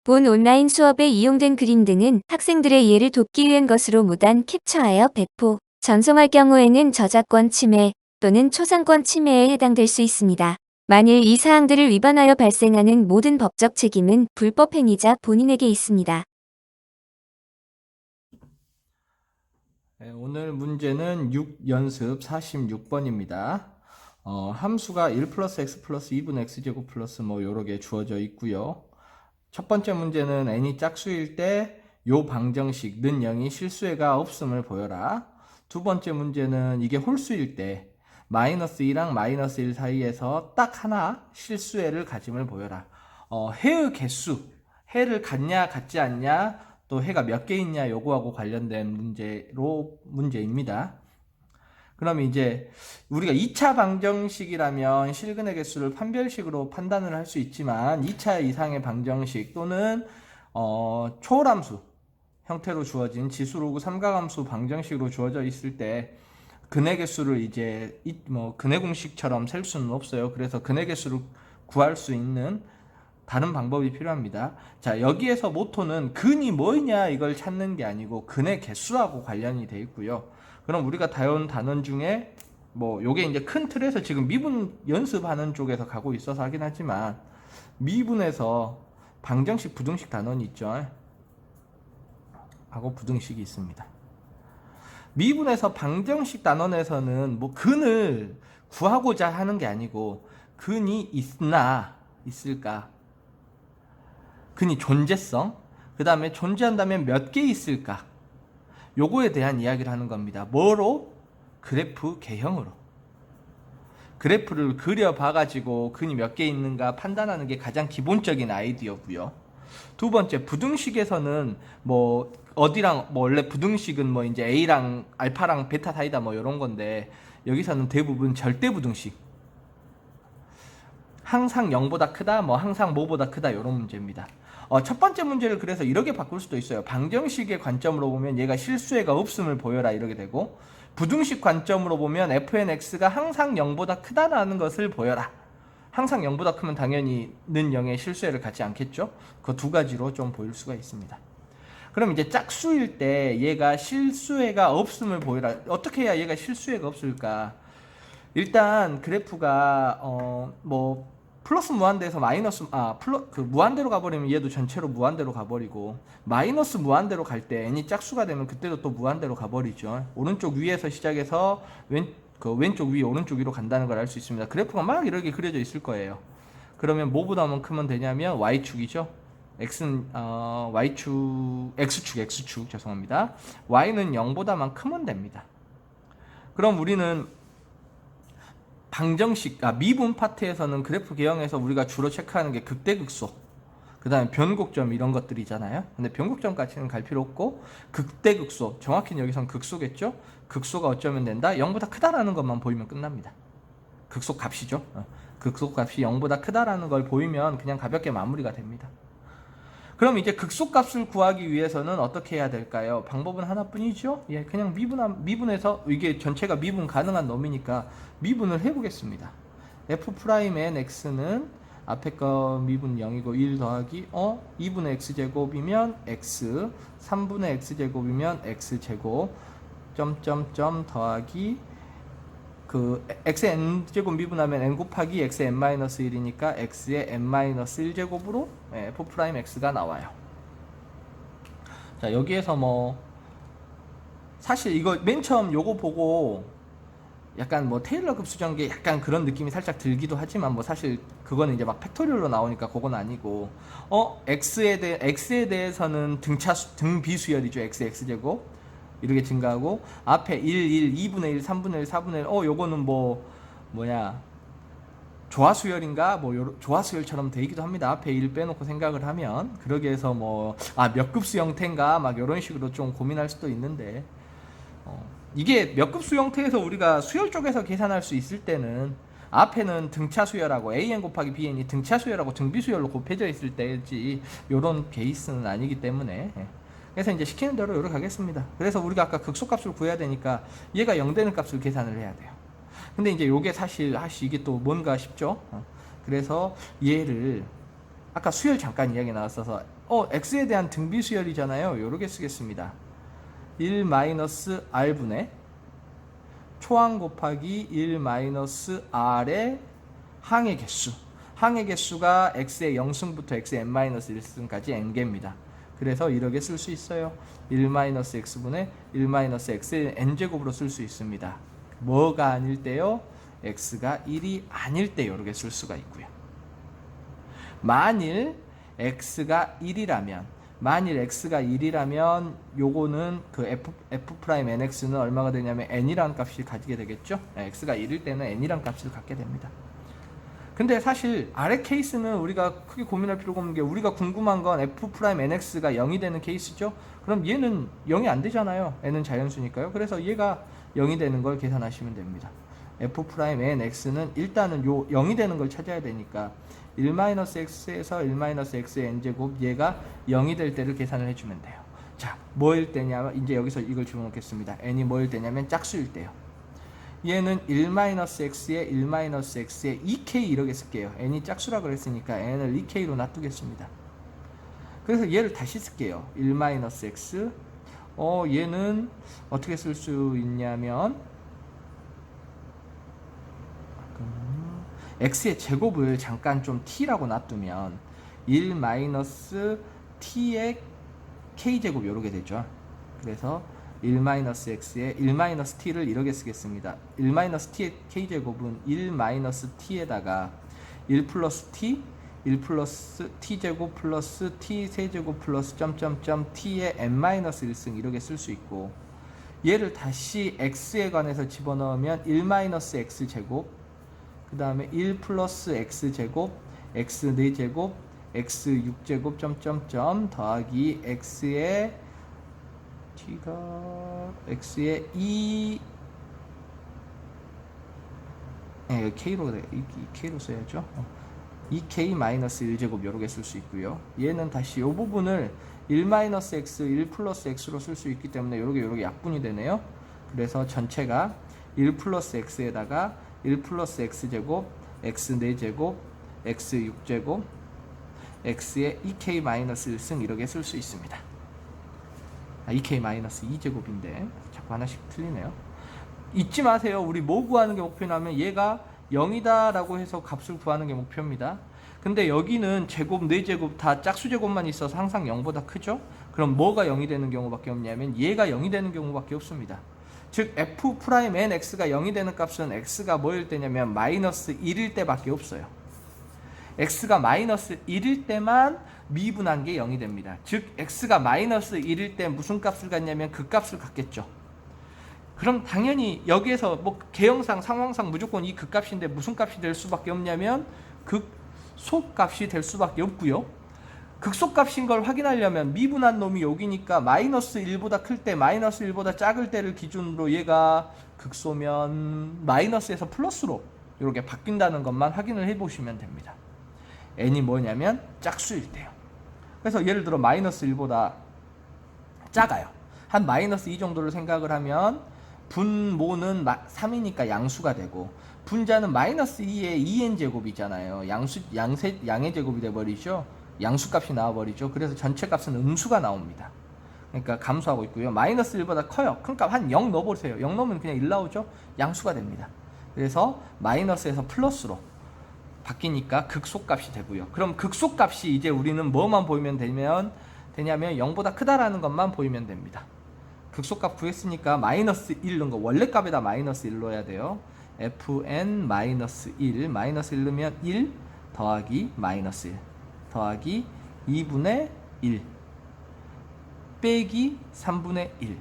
본 온라인 수업에 이용된 그림 등은 학생들의 이해를 돕기 위한 것으로 무단 캡처하여 배포, 전송할 경우에는 저작권 침해 또는 초상권 침해에 해당될 수 있습니다. 만일 이 사항들을 위반하여 발생하는 모든 법적 책임은 불법 행위자 본인에게 있습니다. 네, 오늘 문제는 6연습 46번입니다. 함수가 1 플러스 x 플러스 2분의 x제곱 플러스 뭐 여러 개 주어져 있고요. 첫 번째 문제는 n이 짝수일 때 요 방정식 는 0이 실수해가 없음을 보여라. 두 번째 문제는 이게 홀수일 때 마이너스 2랑 마이너스 1 사이에서 딱 하나 실수해를 가짐을 보여라. 해의 개수, 해를 같냐 같지 않냐, 또 해가 몇 개 있냐 요거하고 관련된 문제입니다. 그럼 이제 우리가 2차 방정식이라면 실근의 개수를 판별식으로 판단을 할 수 있지만 2차 이상의 방정식 또는 초월함수 형태로 주어진 지수로그 삼각함수 방정식으로 주어져 있을 때 근의 개수를 이제 근의 공식처럼 셀 수는 없어요. 그래서 근의 개수를 구할 수 있는 다른 방법이 필요합니다. 자, 여기에서 모토는 근이 뭐냐 이걸 찾는 게 아니고 근의 개수하고 관련이 돼 있고요. 그럼 우리가 다룬 단원 중에 뭐 요게 이제 큰 틀에서 지금 미분 연습하는 쪽에서 가고 있어서 하긴 하지만 미분에서 방정식 부등식 단원이 있죠. 하고 부등식이 있습니다. 미분에서 방정식 단원에서는 뭐 근을 구하고자 하는 게 아니고 근이 있을까, 근이 존재성, 그 다음에 존재한다면 몇 개 있을까, 요거에 대한 이야기를 하는 겁니다. 뭐로? 그래프 개형으로. 그래프를 그려봐가지고 근이 몇 개 있는가 판단하는 게 가장 기본적인 아이디어고요. 두 번째, 부등식에서는 뭐 어디랑 뭐 원래 부등식은 뭐 이제 A랑 알파랑 베타 사이다 뭐 이런 건데 여기서는 대부분 절대 부등식, 항상 0보다 크다, 뭐 항상 뭐보다 크다 이런 문제입니다. 첫 번째 문제를 그래서 이렇게 바꿀 수도 있어요. 방정식의 관점으로 보면 얘가 실수해가 없음을 보여라 이렇게 되고, 부등식 관점으로 보면 fnx가 항상 0보다 크다라는 것을 보여라. 항상 0보다 크면 당연히 는 0의 실수해를 갖지 않겠죠. 그 두 가지로 좀 보일 수가 있습니다. 그럼 이제 짝수일 때 얘가 실수해가 없음을 보여라. 어떻게 해야 얘가 실수해가 없을까? 일단 그래프가 뭐 플러스 무한대에서 마이너스 무한대로 가버리면 얘도 전체로 무한대로 가버리고, 마이너스 무한대로 갈 때 n이 짝수가 되면 그때도 또 무한대로 가버리죠. 오른쪽 위에서 시작해서 왼쪽 위 오른쪽 위로 간다는 걸 알 수 있습니다. 그래프가 막 이렇게 그려져 있을 거예요. 그러면 뭐보다만 크면 되냐면 y축이죠. x는 x축 죄송합니다. y는 0보다만 크면 됩니다. 그럼 우리는 미분 파트에서는 그래프 개형에서 우리가 주로 체크하는 게 극대극소, 그 다음에 변곡점 이런 것들이잖아요. 근데 변곡점까지는 갈 필요 없고 극대극소, 정확히는 여기선 극소겠죠. 극소가 어쩌면 된다? 0보다 크다라는 것만 보이면 끝납니다. 극소 값이죠. 극소 값이 0보다 크다라는 걸 보이면 그냥 가볍게 마무리가 됩니다. 그럼 이제 극소값을 구하기 위해서는 어떻게 해야 될까요? 방법은 하나뿐이죠. 예, 그냥 미분해서, 이게 전체가 미분 가능한 놈이니까 미분을 해보겠습니다. f'nx는 앞에 거 미분 0이고 1 더하기 2분의 x제곱이면 x, 3분의 x제곱이면 x제곱 점점점 더하기 그 x의 n제곱 미분하면 n 곱하기 x의 n-1이니까 x의 n-1제곱으로 f'x가 나와요. 자, 여기에서 뭐 사실 이거 맨 처음 요거 보고 약간 뭐 테일러급 수정계 약간 그런 느낌이 살짝 들기도 하지만 뭐 사실 그거는 이제 막 팩토리얼로 나오니까 그건 아니고, x에 대해서는 등비수열이죠. x제곱 이렇게 증가하고, 앞에 2분의 1, 3분의 1, 4분의 1, 요거는 조화수열인가? 조화수열처럼 되기도 합니다. 앞에 1 빼놓고 생각을 하면. 그러게 해서 몇 급수 형태인가? 막 이런 식으로 좀 고민할 수도 있는데, 이게 몇 급수 형태에서 우리가 수열 쪽에서 계산할 수 있을 때는 앞에는 등차 수열하고 an 곱하기 bn이 등차 수열하고 등비 수열로 곱해져 있을 때지 요런 케이스는 아니기 때문에, 그래서 이제 시키는 대로 이렇게 가겠습니다. 그래서 우리가 아까 극소값을 구해야 되니까 얘가 0 되는 값을 계산을 해야 돼요. 근데 이제 요게 사실 이게 또 뭔가 싶죠. 그래서 얘를 아까 수열 잠깐 이야기 나왔어서 x에 대한 등비수열이잖아요. 요렇게 쓰겠습니다. 1-r분의 초항 곱하기 1-r의 항의 개수. 항의 개수가 x의 0승부터 x의 n-1승까지 n개입니다. 그래서 이렇게 쓸 수 있어요. 1-x분의 1-x의 n제곱으로 쓸 수 있습니다. 뭐가 아닐 때요? x가 1이 아닐 때 이렇게 쓸 수가 있고요. 만일 x가 1이라면 요거는 그 f'-nx는 얼마가 되냐면 n이라는 값을 가지게 되겠죠. x가 1일 때는 n이라는 값을 갖게 됩니다. 근데 사실 아래 케이스는 우리가 크게 고민할 필요가 없는 게, 우리가 궁금한 건 f'-nx가 0이 되는 케이스죠. 그럼 얘는 0이 안 되잖아요. n은 자연수니까요. 그래서 얘가 0이 되는 걸 계산하시면 됩니다. f'-nx는 일단은 요 0이 되는 걸 찾아야 되니까 1-x에서 1-x의 n제곱, 얘가 0이 될 때를 계산을 해주면 돼요. 자, 뭐일 때냐면 이제 여기서 이걸 집어넣겠습니다. n이 뭐일 때냐면 짝수일 때요. 얘는 1-x에 1-x에 2k 이렇게 쓸게요. n이 짝수라 그랬으니까 n을 2k로 놔두겠습니다. 그래서 얘를 다시 쓸게요. 1-x 얘는 어떻게 쓸 수 있냐면 x의 제곱을 잠깐 좀 t라고 놔두면 1-t의 k제곱 이렇게 되죠. 그래서 1-x에 1-t를 이렇게 쓰겠습니다. 1-t의 k제곱은 1-t에다가 1 플러스 t, 1 플러스 t제곱 플러스 t 세제곱 플러스 점점점 t의 n-1승 이렇게 쓸 수 있고, 얘를 다시 x에 관해서 집어넣으면 1-x제곱, 그 다음에 1 플러스 x제곱, x 4제곱, x 6제곱 점점점 더하기 x의 t가 x의 2 k로 k로 써야죠. 2k-1제곱 요렇게 쓸 수 있고요. 얘는 다시 이 부분을 1-x, 1 플러스 x로 쓸 수 있기 때문에 요렇게 약분이 되네요. 그래서 전체가 1 플러스 x에다가 1 플러스 x제곱, x 4제곱, x 6제곱, x의 2k-1승 이렇게 쓸 수 있습니다. 2k-2제곱인데 자꾸 하나씩 틀리네요. 잊지 마세요. 우리 뭐 구하는 게 목표냐면 얘가 0이다 라고 해서 값을 구하는 게 목표입니다. 근데 여기는 제곱, 4제곱 다 짝수제곱만 있어서 항상 0보다 크죠? 그럼 뭐가 0이 되는 경우밖에 없냐면 얘가 0이 되는 경우밖에 없습니다. 즉 f'-nx가 0이 되는 값은 x가 뭐일 때냐면 마이너스 1일 때밖에 없어요. x가 마이너스 1일 때만 미분한 게 0이 됩니다. 즉 x가 마이너스 1일 때 무슨 값을 갖냐면 그 값을 갖겠죠. 그럼 당연히 여기에서 뭐 개형상 상황상 무조건 이 극값인데 무슨 값이 될 수밖에 없냐면 극소값이 될 수밖에 없고요. 극소값인 걸 확인하려면 미분한 놈이 여기니까 마이너스 1보다 클 때, 마이너스 1보다 작을 때를 기준으로 얘가 극소면 마이너스에서 플러스로 이렇게 바뀐다는 것만 확인을 해보시면 됩니다. n이 뭐냐면 짝수일 때요. 그래서 예를 들어 마이너스 1보다 작아요. 한 마이너스 2 정도를 생각을 하면 분모는 3이니까 양수가 되고, 분자는 마이너스 2의 2n제곱이잖아요. 양의 제곱이 돼버리죠. 양수값이 나와버리죠. 그래서 전체 값은 음수가 나옵니다. 그러니까 감소하고 있고요. 마이너스 1보다 커요. 큰 값 한 0 넣어보세요. 0 넣으면 그냥 1 나오죠. 양수가 됩니다. 그래서 마이너스에서 플러스로 바뀌니까 극소값이 되고요. 그럼 극소값이 이제 우리는 뭐만 보이면 되냐면 0보다 크다라는 것만 보이면 됩니다. 극소값 구했으니까 마이너스 1 넣은 거, 원래 값에다 마이너스 1 넣어야 돼요. fn 마이너스 1, 마이너스 1 넣으면 1 더하기 마이너스 1 더하기 2분의 1 빼기 3분의 1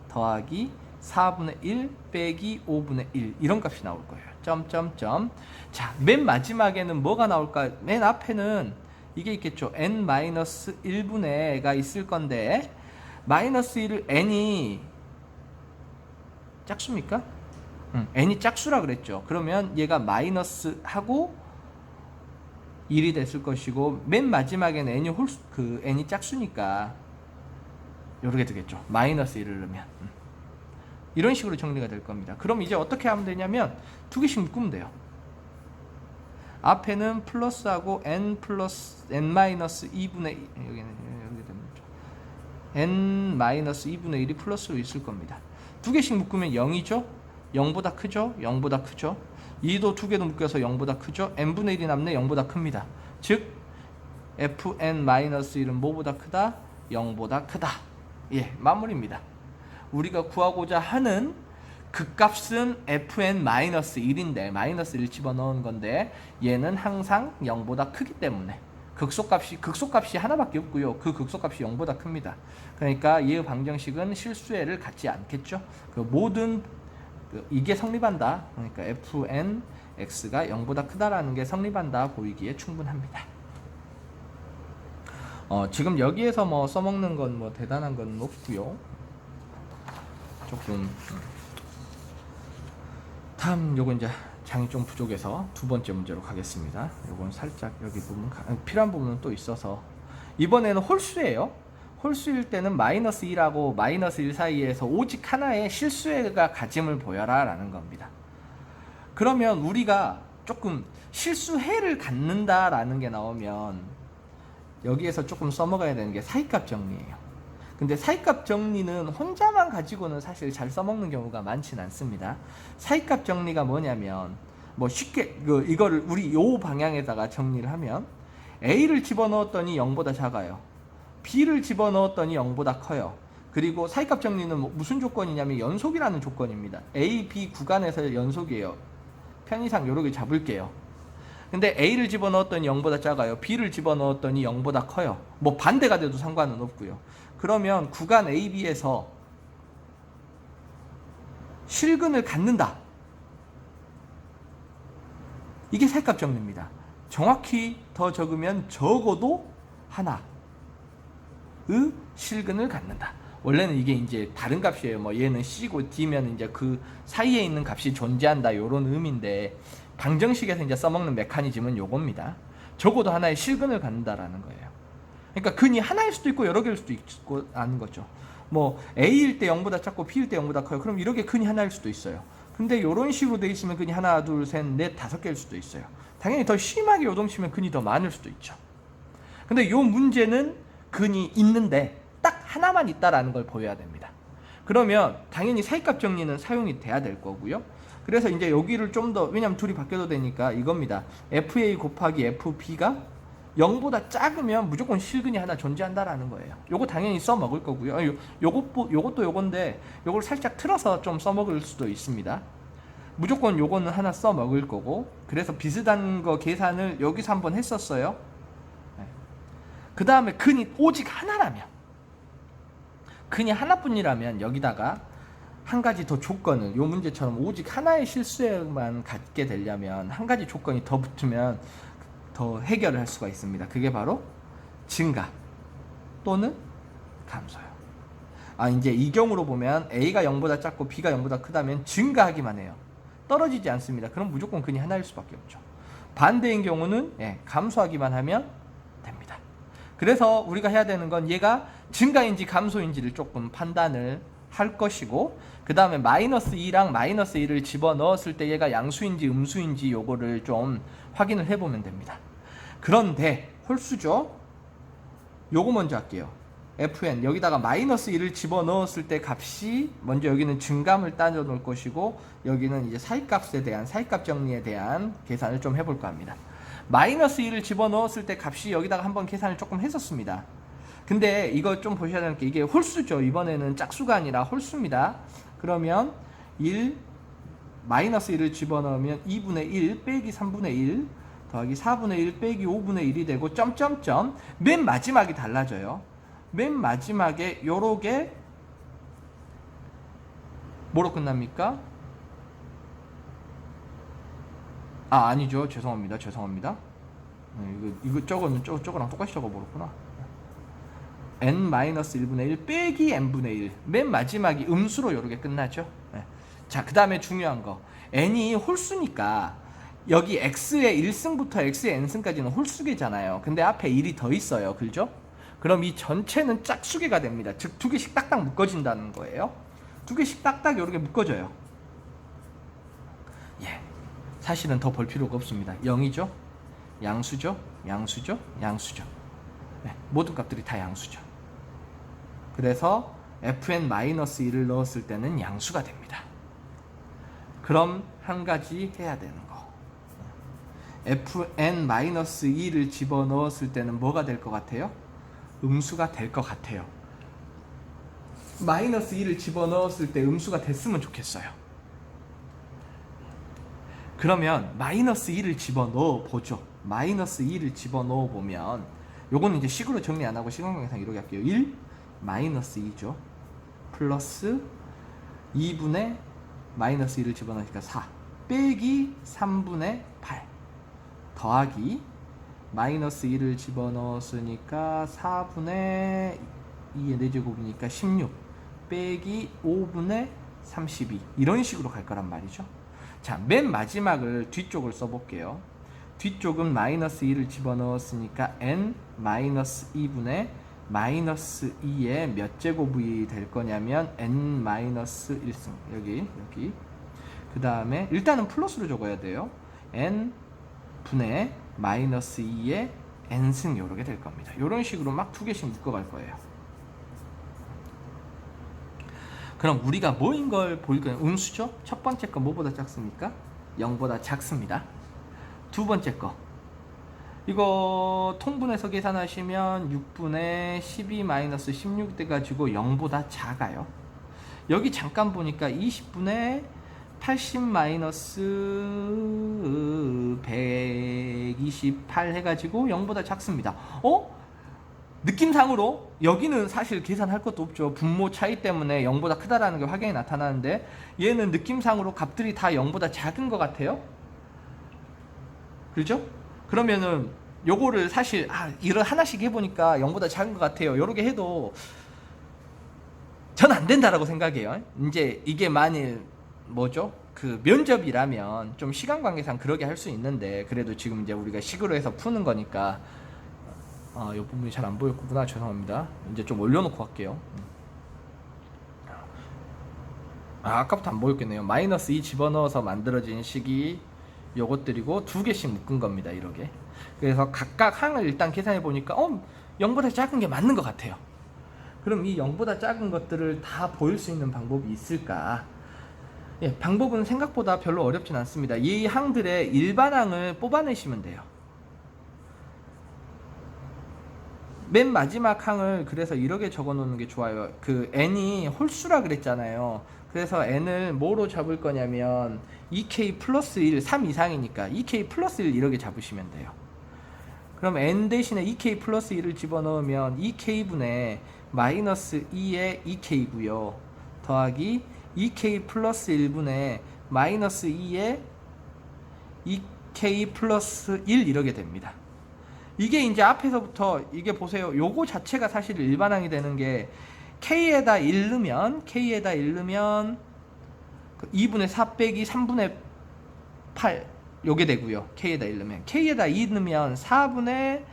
더하기 4분의 1 빼기 5분의 1 이런 값이 나올 거예요. 점점점. 자, 맨 마지막에는 뭐가 나올까? 맨 앞에는 이게 있겠죠. n-1분의가 있을 건데 마이너스 1을 n이 짝수입니까? n이 짝수라 그랬죠. 그러면 얘가 마이너스 하고 1이 됐을 것이고, 맨 마지막에는 n이 짝수니까 이렇게 되겠죠. 마이너스 1을 넣으면 이런 식으로 정리가 될 겁니다. 그럼 이제 어떻게 하면 되냐면 두 개씩 묶으면 돼요. 앞에는 플러스하고 n 플러스 n 마이너스 2분의 여기는 여기 됩니다. n 마이너스 2분의 1이 플러스로 있을 겁니다. 두 개씩 묶으면 0이죠. 0보다 크죠. 0보다 크죠. 2도 두 개도 묶여서 0보다 크죠. n분의 1이 남네. 0보다 큽니다. 즉 fn-1은 뭐보다 크다? 0보다 크다. 예, 마무리입니다. 우리가 구하고자 하는 극값은 fn-1인데 마이너스 1 집어넣은 건데 얘는 항상 0보다 크기 때문에 극소값이 하나밖에 없고요. 그 극소값이 0보다 큽니다. 그러니까 이의 방정식은 실수해를 갖지 않겠죠. 그 모든 이게 성립한다. 그러니까 fn x가 0보다 크다라는 게 성립한다 보이기에 충분합니다. 지금 여기에서 뭐 써먹는 건 뭐 대단한 건 없고요. 조금 다음 요거 이제 장이 좀 부족해서 두 번째 문제로 가겠습니다. 요건 살짝 여기 부분 필요한 부분은 또 있어서 이번에는 홀수예요. 홀수일 때는 마이너스 2하고 마이너스 1 사이에서 오직 하나의 실수해가 가짐을 보여라 라는 겁니다. 그러면 우리가 조금 실수해를 갖는다 라는 게 나오면 여기에서 조금 써먹어야 되는 게 사이값 정리예요. 근데 사이값 정리는 혼자만 가지고는 사실 잘 써먹는 경우가 많지는 않습니다. 사이값 정리가 뭐냐면 뭐 쉽게 이거를 우리 요 방향에다가 정리를 하면 A를 집어넣었더니 0보다 작아요. B를 집어넣었더니 0보다 커요. 그리고 사이값 정리는 무슨 조건이냐면 연속이라는 조건입니다. A, B 구간에서 연속이에요. 편의상 요렇게 잡을게요. 근데 A를 집어넣었더니 0보다 작아요. B를 집어넣었더니 0보다 커요. 뭐 반대가 돼도 상관은 없고요. 그러면 구간 A, B에서 실근을 갖는다. 이게 사이값 정리입니다. 정확히 더 적으면 적어도 하나의 실근을 갖는다. 원래는 이게 이제 다른 값이에요. 뭐 얘는 C고 D면 이제 그 사이에 있는 값이 존재한다. 요런 의미인데 방정식에서 이제 써먹는 메커니즘은 요겁니다. 적어도 하나의 실근을 갖는다라는 거예요. 그러니까 근이 하나일 수도 있고 여러 개일 수도 있고 아는 거죠. 뭐 A일 때 0보다 작고 B일 때 0보다 커요. 그럼 이렇게 근이 하나일 수도 있어요. 근데 이런 식으로 돼 있으면 근이 하나, 둘, 셋, 넷, 다섯 개일 수도 있어요. 당연히 더 심하게 요동치면 근이 더 많을 수도 있죠. 근데 요 문제는 근이 있는데 딱 하나만 있다라는 걸 보여야 됩니다. 그러면 당연히 사이값 정리는 사용이 돼야 될 거고요. 그래서 이제 여기를 좀 더 왜냐면 둘이 바뀌어도 되니까 이겁니다. FA 곱하기 FB가 0보다 작으면 무조건 실근이 하나 존재한다라는 거예요. 요거 당연히 써먹을 거고요. 요것도 요건데 요걸 살짝 틀어서 좀 써먹을 수도 있습니다. 무조건 요거는 하나 써먹을 거고 그래서 비슷한 거 계산을 여기서 한번 했었어요. 그 다음에 근이 오직 하나라면 근이 하나뿐이라면 여기다가 한 가지 더 조건을 요 문제처럼 오직 하나의 실수에만 갖게 되려면 한 가지 조건이 더 붙으면 더 해결을 할 수가 있습니다. 그게 바로 증가 또는 감소요. 이제 이 경우로 보면 A가 0보다 작고 B가 0보다 크다면 증가하기만 해요. 떨어지지 않습니다. 그럼 무조건 근이 하나일 수밖에 없죠. 반대인 경우는 감소하기만 하면 됩니다. 그래서 우리가 해야 되는 건 얘가 증가인지 감소인지를 조금 판단을 할 것이고 그 다음에 마이너스 2랑 마이너스 1을 집어넣었을 때 얘가 양수인지 음수인지 요거를 좀 확인을 해보면 됩니다. 그런데 홀수죠. 요거 먼저 할게요. fn 여기다가 마이너스 1을 집어넣었을 때 값이 먼저 여기는 증감을 따져 놓을 것이고 여기는 이제 사이값에 대한 사이값 정리에 대한 계산을 좀 해볼까 합니다. 마이너스 1을 집어넣었을 때 값이 여기다가 한번 계산을 조금 했었습니다. 근데 이거 좀 보셔야 되는 게 이게 홀수죠. 이번에는 짝수가 아니라 홀수입니다. 그러면 1 마이너스 1을 집어넣으면 2분의 1 빼기 3분의 1 더하기 4분의 1 빼기 5분의 1이 되고 점점점 맨 마지막이 달라져요. 맨 마지막에 요렇게 뭐로 끝납니까? 아니죠. 죄송합니다. 이거 저거랑 똑같이 적어버렸구나. n-1분의 1 빼기 n분의 1 맨 마지막이 음수로 이렇게 끝나죠. 자, 그 다음에 중요한 거 n이 홀수니까 여기 x의 1승부터 x의 n승까지는 홀수계잖아요. 근데 앞에 1이 더 있어요. 그죠? 그럼 이 전체는 짝수계가 됩니다. 즉 두 개씩 딱딱 묶어진다는 거예요. 두 개씩 딱딱 이렇게 묶어져요. 사실은 더 볼 필요가 없습니다. 0이죠? 양수죠. 네, 모든 값들이 다 양수죠. 그래서 fn-1을 넣었을 때는 양수가 됩니다. 그럼 한 가지 해야 되는 거. fn-2를 집어넣었을 때는 뭐가 될 것 같아요? 음수가 될 것 같아요. -2를 집어넣었을 때 음수가 됐으면 좋겠어요. 그러면 -2를 집어넣어 보죠. -2를 집어넣어 보면 요거는 이제 식으로 정리 안 하고 시간관계상 이렇게 할게요. 1 -2죠. 플러스 2분의 -1을 집어넣으니까 4 빼기 3분의 8 더하기 -1을 집어넣었으니까 4분의 2의 4제곱이니까 16 빼기 5분의 32 이런 식으로 갈 거란 말이죠. 자, 맨 마지막을 뒤쪽을 써볼게요. 뒤쪽은 -2를 집어넣었으니까 n-2분의 -2의 몇 제곱이 될 거냐면 n-1승 여기 그 다음에 일단은 플러스로 적어야 돼요. n분의 -2의 n승 요렇게 될 겁니다. 요런 식으로 막 두 개씩 묶어갈 거예요. 그럼 우리가 뭐인 걸 보일 거예요? 음수죠? 첫 번째 거 뭐보다 작습니까? 0보다 작습니다. 두 번째 거 이거 통분해서 계산하시면 6분의 12-16 돼가지고 0보다 작아요. 여기 잠깐 보니까 20분의 80-128 해가지고 0보다 작습니다. 느낌상으로 여기는 사실 계산할 것도 없죠. 분모 차이 때문에 0보다 크다라는 게 확연히 나타나는데 얘는 느낌상으로 값들이 다 0보다 작은 것 같아요. 그렇죠? 그러면은 요거를 사실 이런 하나씩 해보니까 0보다 작은 것 같아요. 요렇게 해도 전 안 된다라고 생각해요. 이제 이게 만일 뭐죠? 그 면접이라면 좀 시간 관계상 그러게 할 수 있는데 그래도 지금 이제 우리가 식으로 해서 푸는 거니까 이 부분이 잘 안 보였구나. 죄송합니다. 이제 좀 올려놓고 할게요. 아까부터 안 보였겠네요. -2 집어넣어서 만들어진 식이 요것들이고 두 개씩 묶은 겁니다. 이렇게. 그래서 각각 항을 일단 계산해 보니까 0보다 작은 게 맞는 것 같아요. 그럼 이 0보다 작은 것들을 다 보일 수 있는 방법이 있을까? 예, 방법은 생각보다 별로 어렵진 않습니다. 이 항들의 일반항을 뽑아내시면 돼요. 맨 마지막 항을 그래서 이렇게 적어 놓는 게 좋아요. 그 n이 홀수라 그랬잖아요. 그래서 n을 뭐로 잡을 거냐면 2k 플러스 1, 3 이상이니까 2k 플러스 1 이렇게 잡으시면 돼요. 그럼 n 대신에 2k 플러스 1을 집어넣으면 2k분의 -2의 2k고요. 더하기 2k 플러스 1분의 -2의 2k 플러스 1 이렇게 됩니다. 이게 이제 앞에서부터 이게 보세요. 요거 자체가 사실 일반항이 되는 게 k에다 1 넣으면 2분의 4 빼기 3분의 8 요게 되고요. k에다 1 넣으면 k에다 2 넣으면 4분의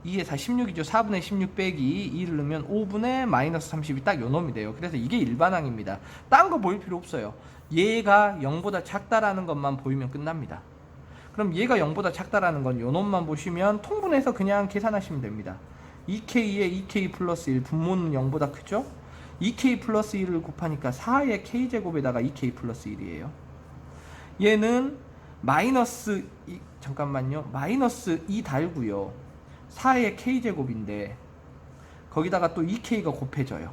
2에 4 16이죠. 4분의 16 빼기 2를 넣으면 5분의 -32 딱 요 놈이 돼요. 그래서 이게 일반항입니다. 딴 거 보일 필요 없어요. 얘가 0보다 작다라는 것만 보이면 끝납니다. 그럼 얘가 0보다 작다라는 건 요 놈만 보시면 통분해서 그냥 계산하시면 됩니다. 2k에 2k 플러스 1 분모는 0보다 크죠? 2k 플러스 1을 곱하니까 4의 k제곱에다가 2k 플러스 1이에요. 얘는 -2 달고요. 4의 k제곱인데 거기다가 또 2k가 곱해져요.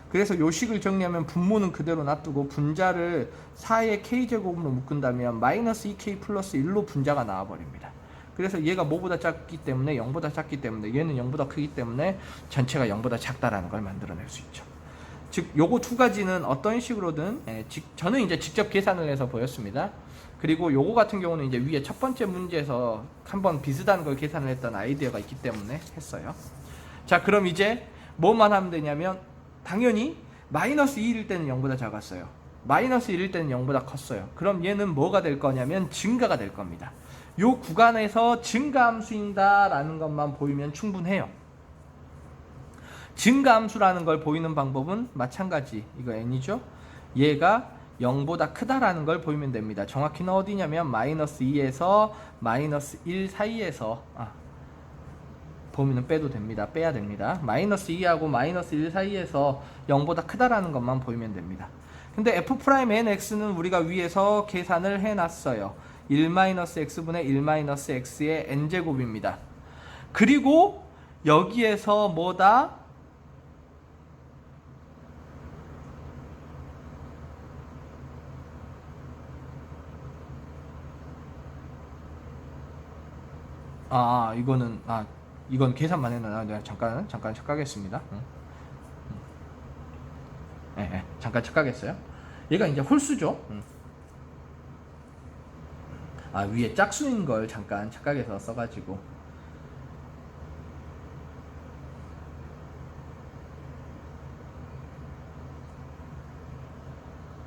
그래서 요 식을 정리하면 분모는 그대로 놔두고 분자를 4의 k제곱으로 묶은다면 -2k 플러스 1로 분자가 나와버립니다. 그래서 얘가 뭐보다 작기 때문에 0보다 작기 때문에 얘는 0보다 크기 때문에 전체가 0보다 작다라는 걸 만들어낼 수 있죠. 즉 요거 두 가지는 어떤 식으로든 저는 이제 직접 계산을 해서 보였습니다. 그리고 요거 같은 경우는 이제 위에 첫 번째 문제에서 한번 비슷한 걸 계산을 했던 아이디어가 있기 때문에 했어요. 자, 그럼 이제 뭐만 하면 되냐면 당연히 -2일 때는 0보다 작았어요. -1일 때는 0보다 컸어요. 그럼 얘는 뭐가 될 거냐면 증가가 될 겁니다. 요 구간에서 증가함수인다 라는 것만 보이면 충분해요. 증가함수라는 걸 보이는 방법은 마찬가지. 이거 n이죠. 얘가 0보다 크다라는 걸 보이면 됩니다. 정확히는 어디냐면 마이너스 2에서 마이너스 1 사이에서 범위는 빼도 됩니다. 빼야 됩니다. 마이너스 2하고 마이너스 1 사이에서 0보다 크다라는 것만 보이면 됩니다. 근데 f'nx는 우리가 위에서 계산을 해놨어요. 1-x분의 1-x의 n제곱입니다. 그리고 여기에서 뭐다? 이건 계산만 해놔. 내가 잠깐 착각했습니다. 잠깐 착각했어요. 얘가 이제 홀수죠. 위에 짝수인 걸 잠깐 착각해서 써가지고.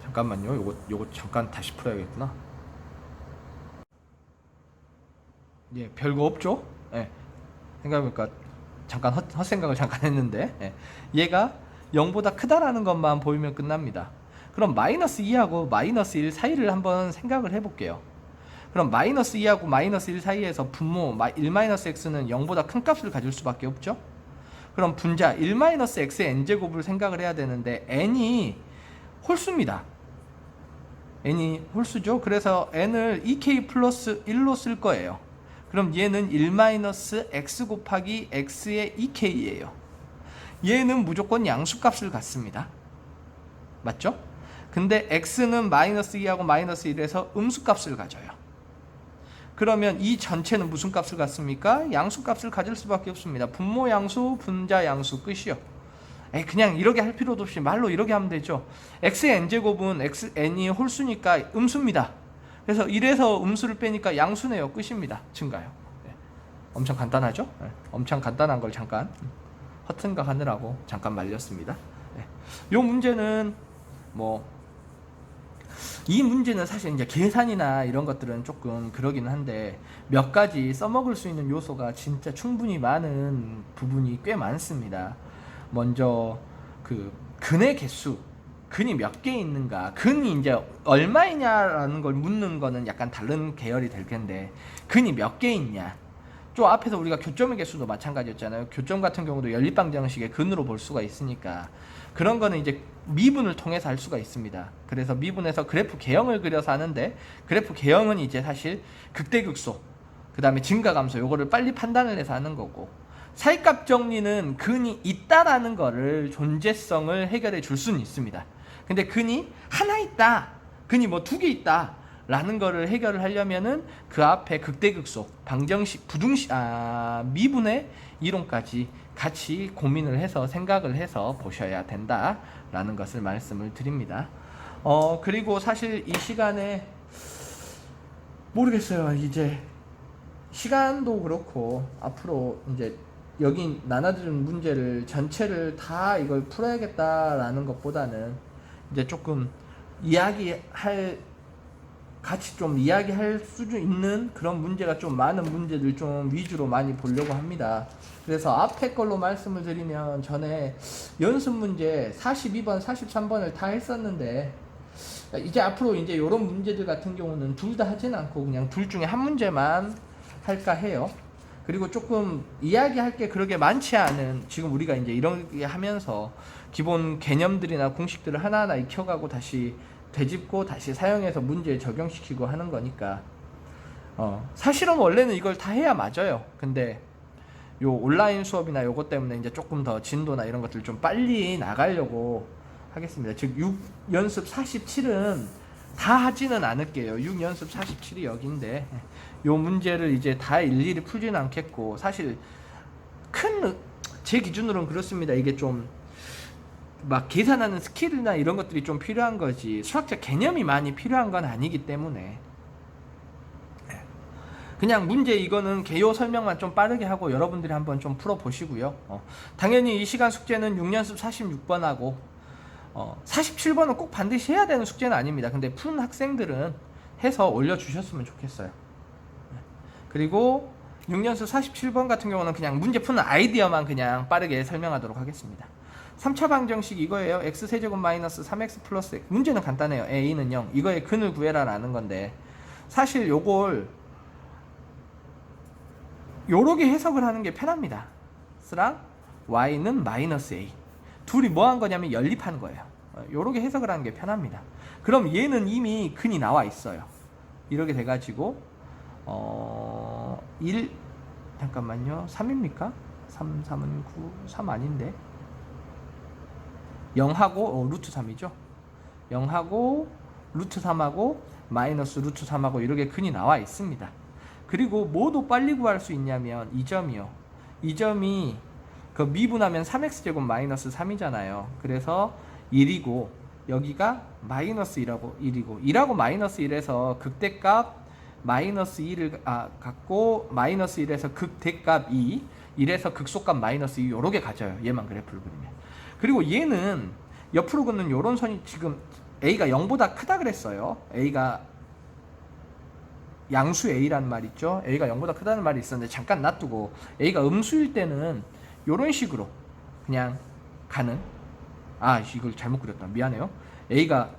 잠깐만요. 요거 잠깐 다시 풀어야겠구나. 예, 별거 없죠? 예. 생각해보니까 잠깐 헛생각을 잠깐 했는데, 예. 얘가 0보다 크다라는 것만 보이면 끝납니다. 그럼 마이너스 2하고 마이너스 1 사이를 한번 생각을 해볼게요. 그럼 마이너스 2하고 마이너스 1 사이에서 분모 1-x는 0보다 큰 값을 가질 수밖에 없죠? 그럼 분자 1-x의 n제곱을 생각을 해야 되는데 n이 홀수입니다. n이 홀수죠? 그래서 n을 2k 플러스 1로 쓸 거예요. 그럼 얘는 1-x 곱하기 x의 2k예요. 얘는 무조건 양수값을 갖습니다. 맞죠? 근데 x는 마이너스 2하고 마이너스 1에서 음수값을 가져요. 그러면 이 전체는 무슨 값을 갖습니까? 양수값을 가질 수밖에 없습니다. 분모 양수, 분자 양수 끝이요. 그냥 이렇게 할 필요도 없이 말로 이렇게 하면 되죠. x의 n제곱은 n이 홀수니까 음수입니다. 그래서 1에서 음수를 빼니까 양수네요. 끝입니다. 증가요. 엄청 간단하죠? 엄청 간단한 걸 잠깐 헛생각 하느라고 잠깐 말렸습니다. 요 문제는 이 문제는 사실 이제 계산이나 이런 것들은 조금 그러긴 한데 몇 가지 써먹을 수 있는 요소가 진짜 충분히 많은 부분이 꽤 많습니다. 먼저 근의 개수, 근이 몇 개 있는가, 근이 이제 얼마이냐라는 걸 묻는 거는 약간 다른 계열이 될 텐데 근이 몇 개 있냐. 좀 앞에서 우리가 교점의 개수도 마찬가지였잖아요. 교점 같은 경우도 연립방정식의 근으로 볼 수가 있으니까 그런 거는 이제 미분을 통해서 할 수가 있습니다. 그래서 미분해서 그래프 개형을 그려서 하는데 그래프 개형은 이제 사실 극대극소, 그 다음에 증가감소 요거를 빨리 판단을 해서 하는 거고, 사이값 정리는 근이 있다라는 거를 존재성을 해결해 줄 수는 있습니다. 근데 근이 하나 있다, 근이 뭐 두 개 있다 라는 거를 해결을 하려면은 그 앞에 극대극소, 방정식, 부등식, 미분의 이론까지 같이 고민을 해서 생각을 해서 보셔야 된다라는 것을 말씀을 드립니다. 그리고 사실 이 시간에 모르겠어요. 이제 시간도 그렇고 앞으로 이제 여기 나눠드린 문제를 전체를 다 이걸 풀어야겠다라는 것보다는 이제 조금 같이 좀 이야기할 수준 있는 그런 문제가 좀 많은 문제들 좀 위주로 많이 보려고 합니다. 그래서 앞에 걸로 말씀을 드리면 전에 연습 문제 42번, 43번을 다 했었는데 이제 앞으로 이제 이런 문제들 같은 경우는 둘 다 하진 않고 그냥 둘 중에 한 문제만 할까 해요. 그리고 조금 이야기할 게 그렇게 많지 않은, 지금 우리가 이제 이렇게 하면서 기본 개념들이나 공식들을 하나하나 익혀가고 다시 되짚고 다시 사용해서 문제에 적용시키고 하는 거니까 사실은 원래는 이걸 다 해야 맞아요. 근데 요 온라인 수업이나 요것 때문에 이제 조금 더 진도나 이런 것들 좀 빨리 나가려고 하겠습니다. 즉 6연습 47은 다 하지는 않을게요. 6연습 47이 여기인데 요 문제를 이제 다 일일이 풀지는 않겠고, 사실 제 기준으로는 그렇습니다. 이게 좀 막 계산하는 스킬이나 이런 것들이 좀 필요한 거지 수학적 개념이 많이 필요한 건 아니기 때문에 그냥 문제 이거는 개요 설명만 좀 빠르게 하고 여러분들이 한번 좀 풀어 보시고요. 당연히 이 시간 숙제는 6연습 46번하고 47번은 꼭 반드시 해야 되는 숙제는 아닙니다. 근데 푼 학생들은 해서 올려주셨으면 좋겠어요. 그리고 6연습 47번 같은 경우는 그냥 문제 푸는 아이디어만 그냥 빠르게 설명하도록 하겠습니다. 3차 방정식 이거예요. x세제곱 마이너스 3x 플러스 x. 문제는 간단해요. a는 0. 이거의 근을 구해라 라는 건데 사실 요걸 요렇게 해석을 하는 게 편합니다. x랑 y는 마이너스 a. 둘이 뭐 한 거냐면 연립한 거예요. 요렇게 해석을 하는 게 편합니다. 그럼 얘는 이미 근이 나와 있어요. 이렇게 돼가지고 1 잠깐만요. 3입니까? 3, 3은 9, 3 아닌데 0하고 루트 3이죠. 0하고 루트 3하고 마이너스 루트 3하고 이렇게 근이 나와 있습니다. 그리고 뭐도 빨리 구할 수 있냐면 이 점이요. 이 점이 그 미분하면 3x제곱 마이너스 3이잖아요. 그래서 1이고 여기가 마이너스 1이고 1하고 마이너스 1에서 극대값 마이너스 2를 갖고 마이너스 1에서 극대값 2 1에서 극소값 마이너스 2 요렇게 가져요. 얘만 그래프를 그리면. 그리고 얘는 옆으로 긋는 요런 선이 지금 a가 0보다 크다 그랬어요. a가 양수 a란 말 있죠. a가 0보다 크다는 말이 있었는데 잠깐 놔두고 a가 음수일 때는 요런 식으로 그냥 가는 이걸 잘못 그렸다. 미안해요. a가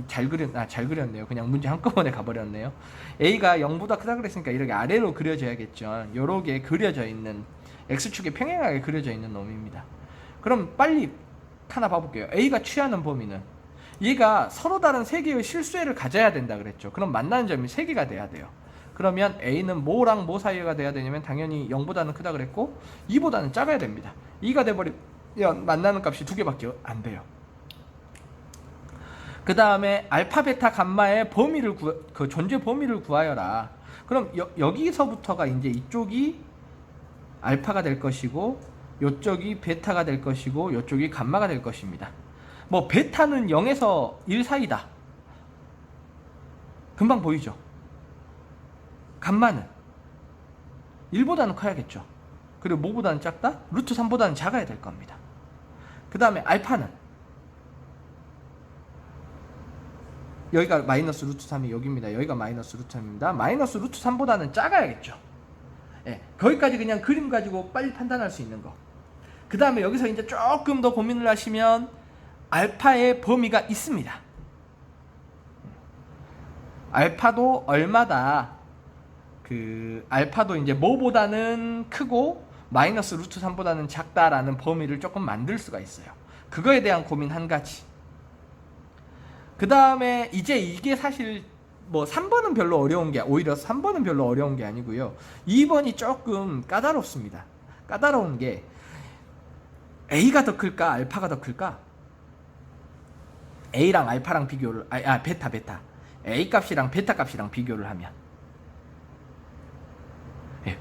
잘 그렸네요. 그냥 문제 한꺼번에 가버렸네요. a가 0보다 크다 그랬으니까 이렇게 아래로 그려져야겠죠. 요렇게 그려져 있는 x축에 평행하게 그려져 있는 놈입니다. 그럼 빨리 하나 봐볼게요. a가 취하는 범위는 얘가 서로 다른 세 개의 실수회를 가져야 된다 그랬죠. 그럼 만나는 점이 세 개가 돼야 돼요. 그러면 a는 뭐랑 뭐 사이가 돼야 되냐면 당연히 0보다는 크다 그랬고 2보다는 작아야 됩니다. 2가 돼버리면 만나는 값이 두 개밖에 안 돼요. 그 다음에 알파, 베타, 감마의 범위를 그 존재 범위를 구하여라. 그럼 여기서부터가 이제 이쪽이 알파가 될 것이고 이쪽이 베타가 될 것이고 이쪽이 감마가 될 것입니다. 뭐 베타는 0에서 1 사이다. 금방 보이죠? 감마는 1보다는 커야겠죠. 그리고 뭐보다는 작다? 루트 3보다는 작아야 될 겁니다. 그 다음에 알파는 여기가 마이너스 루트 3이 여기입니다. 여기가 마이너스 루트 3입니다. 마이너스 루트 3보다는 작아야겠죠. 예, 거기까지 그냥 그림 가지고 빨리 판단할 수 있는 거. 그 다음에 여기서 이제 조금 더 고민을 하시면 알파의 범위가 있습니다. 알파도 얼마다 알파도 이제 뭐보다는 크고 마이너스 루트 3보다는 작다라는 범위를 조금 만들 수가 있어요. 그거에 대한 고민 한 가지. 그 다음에 이제 이게 사실 뭐 3번은 별로 어려운 게 오히려 3번은 별로 어려운 게 아니고요. 2번이 조금 까다롭습니다. 까다로운 게 A가 더 클까 알파가 더 클까? A랑 알파랑 비교를 베타 A 값이랑 베타 값이랑 비교를 하면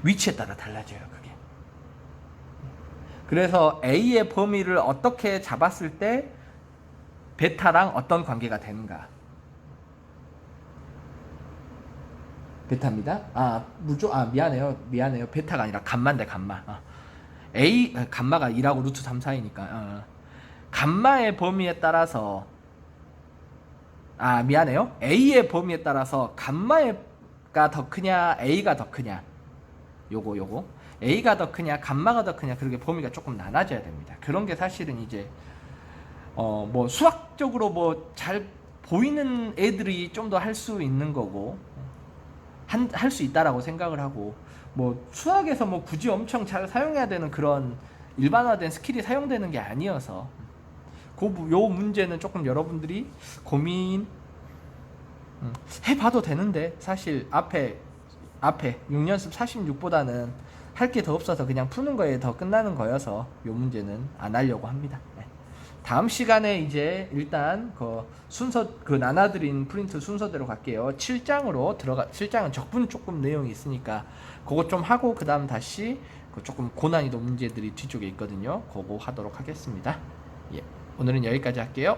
위치에 따라 달라져요. 그게. 그래서 A의 범위를 어떻게 잡았을 때 베타랑 어떤 관계가 되는가? 베타입니다. 미안해요. 베타가 아니라 감마인데 감마. 감마가 2하고 루트 3 사이니까. 감마의 범위에 따라서 미안해요. A의 범위에 따라서 감마가 더 크냐, A가 더 크냐. 요거. A가 더 크냐, 감마가 더 크냐. 그렇게 범위가 조금 나눠져야 됩니다. 그런 게 사실은 이제 뭐 수학적으로 뭐 잘 보이는 애들이 좀 더 할 수 있는 거고 할 수 있다라고 생각을 하고 뭐 수학에서 뭐 굳이 엄청 잘 사용해야 되는 그런 일반화된 스킬이 사용되는 게 아니어서 요 문제는 조금 여러분들이 고민 해봐도 되는데 사실 앞에 6연습 46보다는 할 게 더 없어서 그냥 푸는 거에 더 끝나는 거여서 요 문제는 안 하려고 합니다. 다음 시간에 이제 일단 그 나눠드린 프린트 순서대로 갈게요. 7장은 적분 조금 내용이 있으니까 그거 좀 하고 그 다음 다시 조금 고난이도 문제들이 뒤쪽에 있거든요. 그거 하도록 하겠습니다. 오늘은 여기까지 할게요.